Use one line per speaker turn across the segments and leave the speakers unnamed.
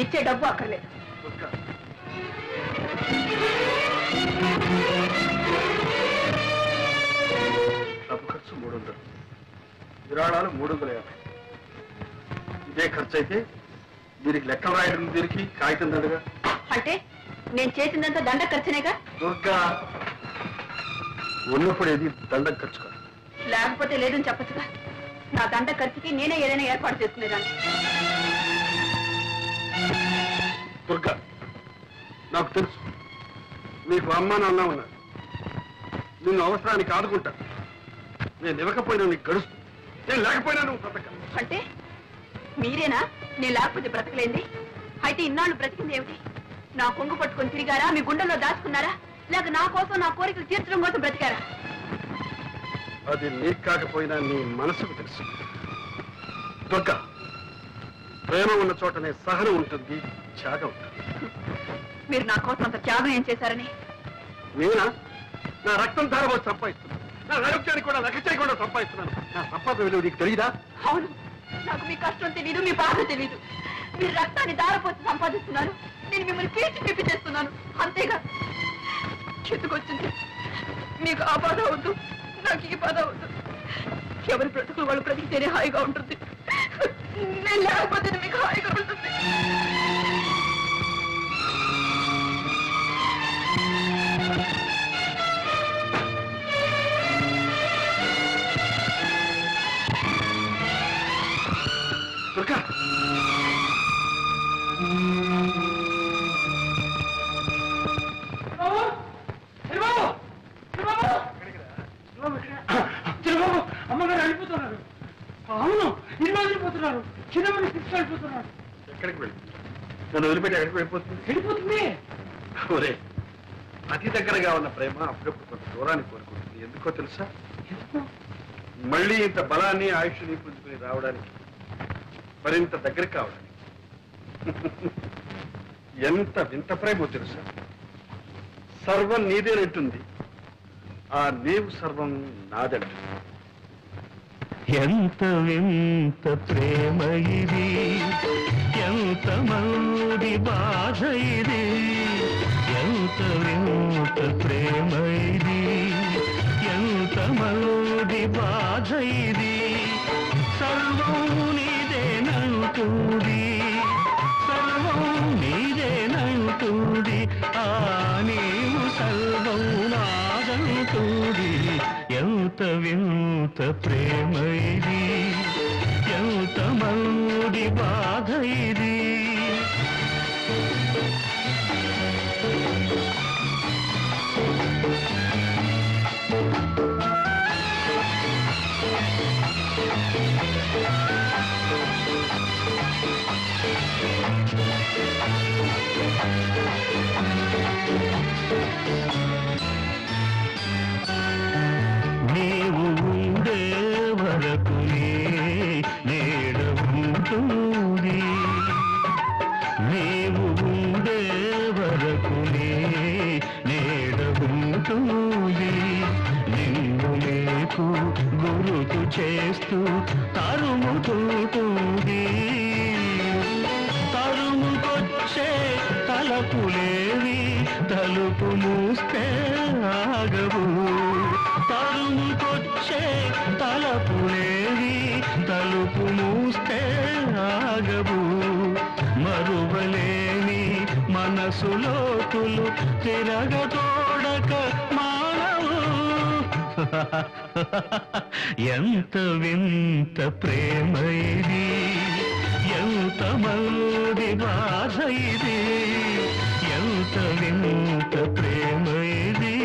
ఇచ్చే డబ్బు అక్కర్లేదు.
డబ్బు ఖర్చు 300, విరాళాలు 350. ఇదే ఖర్చు అయితే దీనికి లెక్కలు రాయడం దీనికి కాగితం దండగా.
అంటే నేను చేసిందంతా దండ ఖర్చునేగా.
దుర్గా, ఉన్నప్పుడు ఏది దండ ఖర్చు కాదు.
లేకపోతే లేదని చెప్పచ్చుగా. నా దండ ఖర్చుకి నేనే ఏదైనా ఏర్పాటు చేసుకునేదాన్ని.
దుర్గా, నాకు తెలుసు నీకు అమ్మ నాన్న ఉన్నారు. నిన్ను అవసరానికి ఆదుకుంటా. నేను ఇవ్వకపోయినా నీకు గడుస్తు, నేను లేకపోయినా నువ్వు బ్రతక.
అంటే మీరేనా నేను లేకపోతే బ్రతకలేంది? అయితే ఇన్నాళ్ళు బ్రతికింది ఏమిటి? నా కొంగు పట్టుకొని తిరిగారా? మీ గుండెల్లో దాచుకున్నారా? లేక నా కోసం నా కోరికలు తీర్చడం కోసం బ్రతికారా?
అది నీకు కాకపోయినా నీ మనసుకు తెలుసు. దుర్గా, ప్రేమ ఉన్న చోటనే సహనం ఉంటుంది, త్యాగం ఉంటుంది.
మీరు నా కోసం అంత త్యాగం ఏం చేశారని?
నేనా? నా రక్తం ధారపోసి సంపాదిస్తున్నాను. నా ఆరోగ్యానికి కూడా లెక్క చేయకుండా సంపాదిస్తున్నాను. నా సంపాదన విలువ నీకు తెలియదా?
అవును, నాకు మీ కష్టం తెలీదు, మీ బాధ తెలీదు. మీరు రక్తాన్ని ధారపోసి సంపాదిస్తున్నారు, నేను మిమ్మల్ని పీల్చి పిప్పి చేస్తున్నాను, అంతేగా. చెట్టుకొచ్చింది. మీకు ఆ బాధ అవద్దు, నాకు ఈ బాధ అవద్దు. ఎవరి బ్రతుకులు వాళ్ళు బ్రతికితేనే హాయిగా ఉంటుంది. నేను లేకపోతే మీకు హాయిగా ఉంటుంది.
దుర్గా,
అమ్మగారు వెళ్ళిపోతున్నారు. అవును, ఇల్లు వెళ్ళిపోతున్నారు. చిన్నమని తీసుకెళ్ళిపోతున్నారు.
ఎక్కడికి వెళ్ళి నన్ను వదిలిపెట్టి ఎక్కడికి వెళ్ళిపోతుంది?
వెళ్ళిపోతుంది.
ఒరే, అతి దగ్గరగా ఉన్న ప్రేమ అప్పుడప్పుడు కొంత దూరాన్ని కోరుకుంటుంది. ఎందుకో తెలుసా? మళ్ళీ ఇంత బలాన్ని ఆయుష్ని పుంజుకుని రావడానికి, మరింత దగ్గర కావడానికి. ఎంత వింత ప్రేమో తెలుసా? సర్వం నీదేనంటుంది, ఆ నీవు సర్వం నాదంటుంది.
ఎంత వింత ప్రేమ ఇది, ఎంత మంది బాధ ఇది. ఎంత వింత ప్రేమ ఇది, ఎంత మంది బాధ ఇది. సర్వం నీదేనంటుంది, సర్వం నీదేనంటుంది, ఆ నీవు సర్వం నాదంటుంది. ఎంత వింత ప్రేమ ఇది, ఎంత మంది బాధ ఇది. నీవు ఉండే వరకు నీడ ఉంటుంది, నీవు ఉండే వరకు నీడ ఉంటుంది. నిన్ను నీకు గురుతు చేస్తూ తరుముతుంటుంది. తరుముకొచ్చే తలపులేవి తలుపు మూస్తే ఆగవు. తరుముకొచ్చే తలపులేవి తలుపు మూస్తే ఆగవు. మరువలేని మనసులోతులు తిరగతోడక మానవు. ఎంత వింత ప్రేమ ఇది, ఎంత మంది బాధ ఇది. ఎంత వింత ప్రేమ ఇది.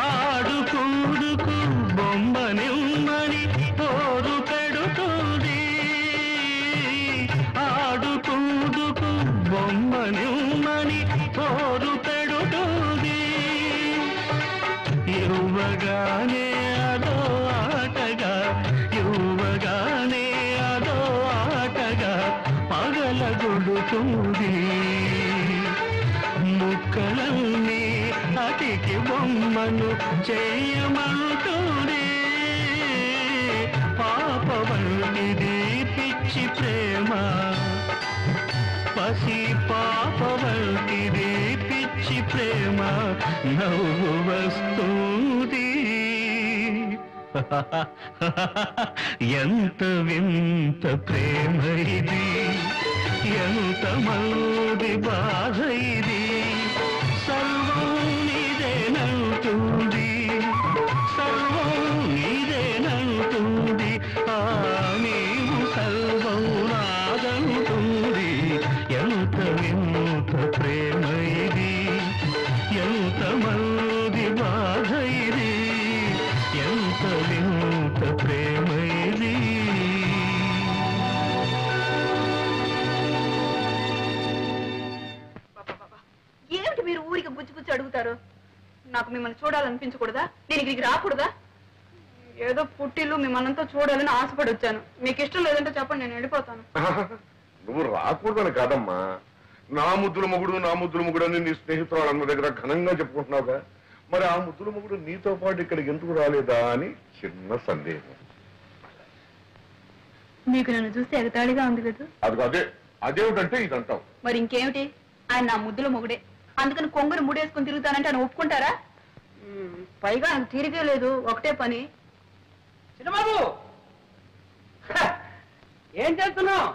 ఆడుకుందుకు బొమ్మనిమ్మని పోరు పెడుతుంది. ఆడుకుందుకు బొమ్మనిమ్మని పోరు పెడుతుంది. ఇవ్వగా యువగానే అదో ఆటగా యువగానే అదో ఆటగా పగలగొడుతుంది ముక్కలన్నీ అతికి బొమ్మను చేయమంటుంది పాప వంటిది పిచ్చి ప్రేమ పసి పాప వంటిది పిచ్చి ప్రేమ నవ్వు వస్తుంది ఎంత వింత ప్రేమ ఇది ఎంత మౌది బాధ ఇది సర్వం నీదేనంటుంది సర్వం నీదేనంటుంది ఆ నీవు సర్వం నాదంటుంది ఎంత వింత ప్రేమ ఇది ఎంత మౌది బాధ ఇది ఎంత వింత ప్రేమ ఇది
ఏమిటి మీరు ఊరికి బుచ్చి అడుగుతారు? నాకు మిమ్మల్ని చూడాలనిపించకూడదా? నేను ఇక్కడికి రాకూడదా? ఏదో పుట్టిల్లు మిమ్మల్నంతా చూడాలని ఆశపడి వచ్చాను. మీకు ఇష్టం లేదంటే చెప్పండి, నేను వెళ్ళిపోతాను.
నువ్వు రాకూడదని కాదమ్మా, నా ముద్దుల మొగుడు అని నీ స్నేహితురాలు అన్న దగ్గర ఘనంగా చెప్పుకుంటున్నావుగా, మరి ఆ ముద్దుల మొగుడు నీతో పాటు ఇక్కడికి ఎందుకు రాలేదా అని చిన్న సందేహం.
మీకు నన్ను చూస్తే ఎగతాళిగా ఉంది కదా?
అదే అదేమిటంటే ఇదంటావు.
మరి ఇంకేమిటి? ఆయన నా ముద్దుల మొగుడే, అందుకని కొంగురు ముడేసుకుని తిరుగుతానంటే ఆయన ఒప్పుకుంటారా? పైగా నాకు తీరిగే లేదు, ఒకటే పని.
చిన్నబాబు ఏం చేస్తున్నావు?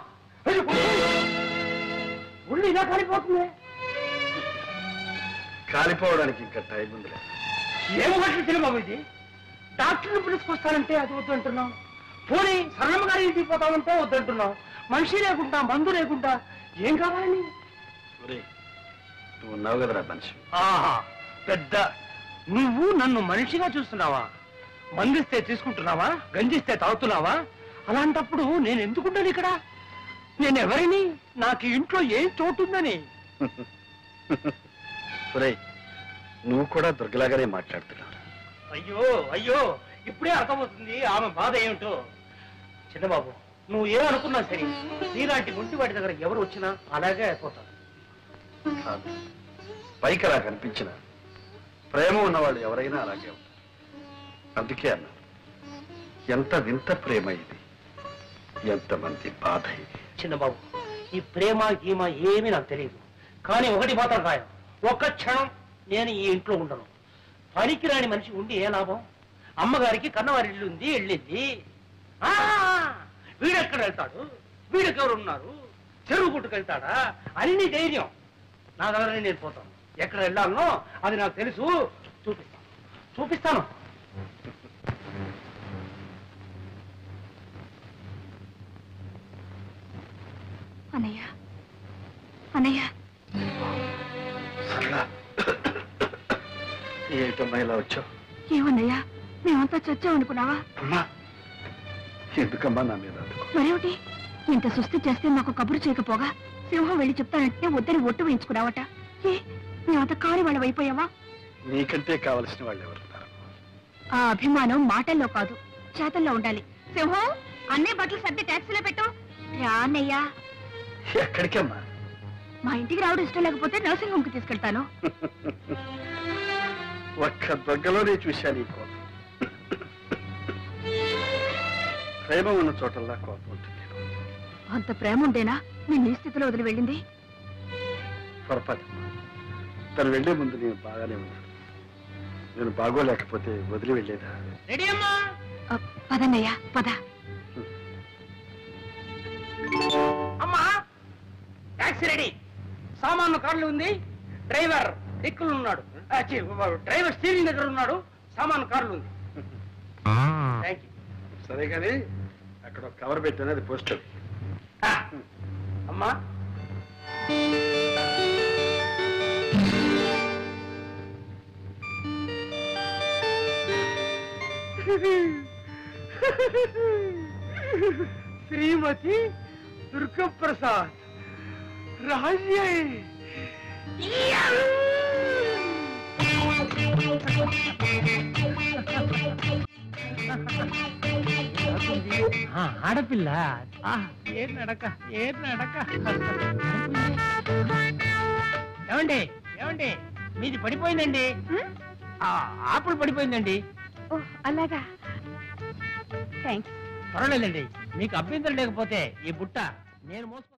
ఉళ్ళు ఇలా కాలిపోతుంది.
కాలిపోవడానికి ఇంకా టైం ఉంది.
ఏమో చిన్నబాబు ఇది, డాక్టర్ని పిలుచుకొస్తానంటే అది వద్దు అంటున్నావు, పోనీ సరళమ్మ గారి ఇంటికి పోతామంటే వద్దంటున్నావు, మనిషి లేకుండా మందు లేకుండా ఏం కావాలని?
నువ్వు ఉన్నావు కదరా మనిషి.
ఆహా, పెద్ద నువ్వు నన్ను మనిషిగా చూస్తున్నావా? మందిస్తే తీసుకుంటున్నావా? గంజిస్తే తాగుతున్నావా? అలాంటప్పుడు నేను ఎందుకుంటాను ఇక్కడ? నేను ఎవరిని? నాకు ఇంట్లో ఏం చోటుందని?
నువ్వు కూడా దుర్గలాగానే మాట్లాడుతున్నావు.
అయ్యో అయ్యో, ఇప్పుడే అర్థమవుతుంది ఆమె బాధ ఏమిటో. చిన్నబాబు, నువ్వు ఏమనుకున్నా సరే, నీలాంటి ఒంటి వాటి దగ్గర ఎవరు వచ్చినా అలాగే అయిపోతాను.
పైకి అలా కనిపించిన ప్రేమ ఉన్నవాళ్ళు ఎవరైనా అలాగే ఉంటారు. అందుకే అన్నారు, ఎంత వింత ప్రేమ ఇది, ఎంతమంది బాధ ఇది.
చిన్నబాబు, ఈ ప్రేమ గీమ ఏమీ నాకు తెలియదు, కానీ ఒకటి మాత్రం ఖాయం, ఒక్క క్షణం నేను ఈ ఇంట్లో ఉండను. పనికిరాని మనిషి ఉండి ఏ లాభం? అమ్మగారికి కన్నవారి ఇల్లు ఉంది, వెళ్ళింది. వీడెక్కడ వెళ్తాడు? వీడెవరు ఉన్నారు? చెరువు గుట్టుకెళ్తాడా? అన్ని ధైర్యం నా దగ్గర, నేను పోతాను. ఎక్కడ వెళ్ళాలనో అది నాకు తెలుసు, చూపిస్తాను.
అన్నయ్య, అన్నయ్య,
ఏమిటమ్మా ఇలా వచ్చావు?
ఏమన్నయ్యా, మేమంతా చచ్చామనుకున్నావా?
అమ్మా, ఎందుకమ్మా నా మీద?
మరేమిటి, ఇంత సుస్థి చేస్తే మాకు కబురు చేయకపోగా సింహం వెళ్ళి చెప్తానంటే వద్దని ఒట్టు వేయించుకున్నావట. ఏ మేమంతా కాని వాళ్ళం అయిపోయావా?
నీకంటే కావలసిన వాళ్ళు ఎవరున్నారు?
ఆ అభిమానం మాటల్లో కాదు, చేతల్లో ఉండాలి. సింహం, అన్నీ బట్టలు సర్ది ట్యాక్సీలో పెట్టు. రానయ్యా.
ఎక్కడికమ్మా?
మా ఇంటికి రావడం ఇష్టం లేకపోతే నర్సింగ్ హోమ్ కి తీసుకెళ్తాను.
ఒక్క దగ్గరలోనే చూశాను ఈ కోపం. ప్రేమ ఉన్న చోటల్లా కోపం ఉంటుంది.
అంత ప్రేమ ఉండేనా మీ నీ స్థితిలో వదిలి వెళ్ళింది?
పొరపాటు. తను వెళ్లే ముందు నేను బాగానే ఉన్నాను. నేను బాగోలేకపోతే వదిలి వెళ్ళేదా?
పదన్నయ్యా, పద.
అమ్మా, టాక్సీ రెడీ, సామాను కార్లు ఉంది, డ్రైవర్ దిక్కులు ఉన్నాడు, డ్రైవర్ స్టీరింగ్ దగ్గర ఉన్నాడు, సామాను కార్లు ఉంది.
సరే కానీ అక్కడ ఒక కవర్ పెట్టాను, అది పోస్టర్.
అమ్మా, శ్రీమతి దుర్గప్రసాద్ రాజ్య ఆడపిల్ల ఏం నడక ఏమండి ఏమండి మీది పడిపోయిందండి ఆపులు పడిపోయిందండి
అలాగా థ్యాంక్స్
పర్వాలేదండి మీకు అభ్యంతరం లేకపోతే ఈ బుట్ట నేను మోసుకు